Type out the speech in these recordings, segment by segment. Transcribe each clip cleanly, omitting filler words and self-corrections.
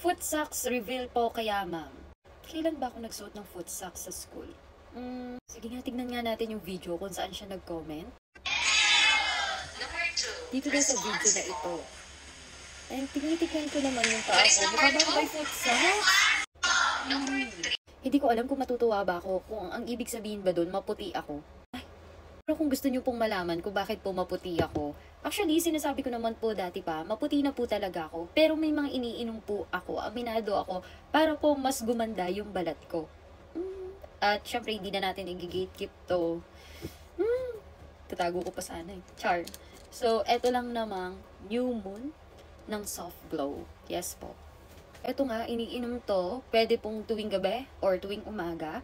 Foot socks reveal po kaya ma'am. Kailan ba ako nagsuot ng foot socks sa school? Sige nga, tignan nga natin yung video kung saan siya nag-comment. Dito na sa video na ito. And tinitignan ko naman yung paa ko. Mukha ba may foot socks? Hindi ko alam kung matutuwa ba ako, kung ang ibig sabihin ba doon, maputi ako. Pero kung gusto nyo pong malaman kung bakit po maputi ako, actually, sinasabi ko naman po dati pa, maputi na po talaga ako. Pero may mga iniinom po ako, aminado ako, para po mas gumanda yung balat ko. At syempre, hindi na natin i-gatekeep to. Tatago ko pa sana eh. Char. So, eto lang namang New Moon ng Soft Glow. Yes po. Eto nga, iniinom to, pwede pong tuwing gabi or tuwing umaga.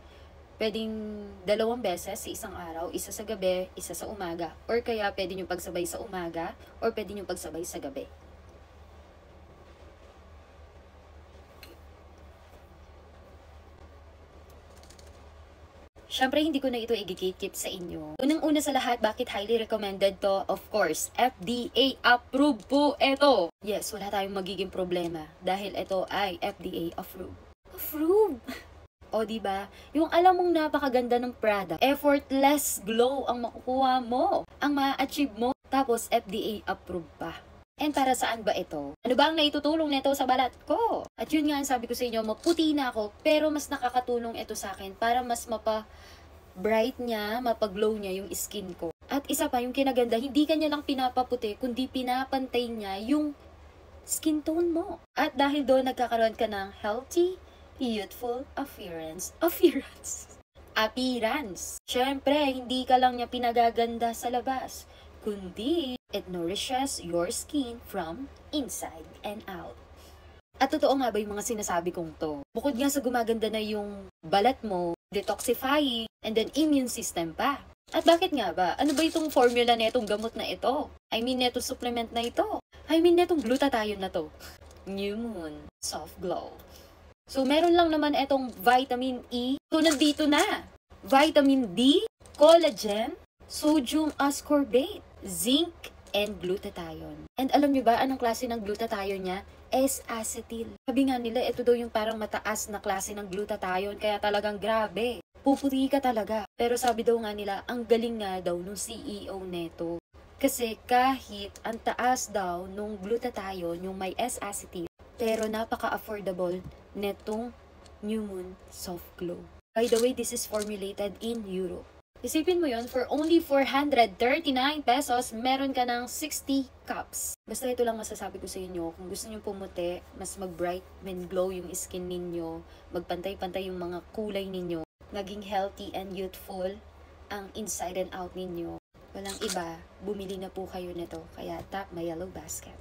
Pwedeng 2 beses sa isang araw, isa sa gabi, isa sa umaga. Or kaya pwede nyo pagsabay sa umaga, or pwede nyo pagsabay sa gabi. Siyempre, hindi ko na ito i-gatekeep sa inyo. Unang-una sa lahat, bakit highly recommended to? Of course, FDA approved po ito. Yes, wala tayong magiging problema dahil ito ay FDA approved. Approved! O diba, yung alam mong napakaganda ng product, effortless glow ang makukuha mo, ang ma-achieve mo, tapos FDA approved pa. And para saan ba ito? Ano ba ang naitutulong nito sa balat ko? At yun nga ang sabi ko sa inyo, maputi na ako, pero mas nakakatulong ito sa akin para mas mapa-bright niya, mapaglow niya yung skin ko. At isa pa, yung kinaganda, hindi kanya lang pinapaputi, kundi pinapantay niya yung skin tone mo. At dahil doon nagkakaroon ka ng healthy, youthful appearance. Siyempre, hindi ka lang niya pinagaganda sa labas, kundi it nourishes your skin from inside and out. At totoo nga ba yung mga sinasabi kong to? Bukod nga sa gumaganda na yung balat mo, detoxifying, and then immune system pa. At bakit nga ba? Ano ba itong formula na itong gamot na ito? I mean, netong supplement na ito. I mean, netong glutathione na to. New Moon Soft Glow. So, meron lang naman itong vitamin E. So, nandito na. Vitamin D, collagen, sodium ascorbate, zinc, and glutathione. And alam nyo ba, anong klase ng glutathione niya? S-acetyl. Sabi nga nila, ito daw yung parang mataas na klase ng glutathione, kaya talagang grabe. Puputi ka talaga. Pero sabi daw nga nila, ang galing nga daw nung CEO neto. Kasi kahit ang taas daw nung glutathione, yung may S-acetyl, pero napaka-affordable netong New Moon Soft Glow. By the way, this is formulated in Europe. Isipin mo yon, for only 439 pesos, meron ka ng 60 cups. Basta ito lang masasabi ko sa inyo, kung gusto nyo pumuti, mas mag-bright and glow yung skin ninyo, magpantay-pantay yung mga kulay ninyo, maging healthy and youthful ang inside and out ninyo. Walang iba, bumili na po kayo nito, kaya tap my yellow basket.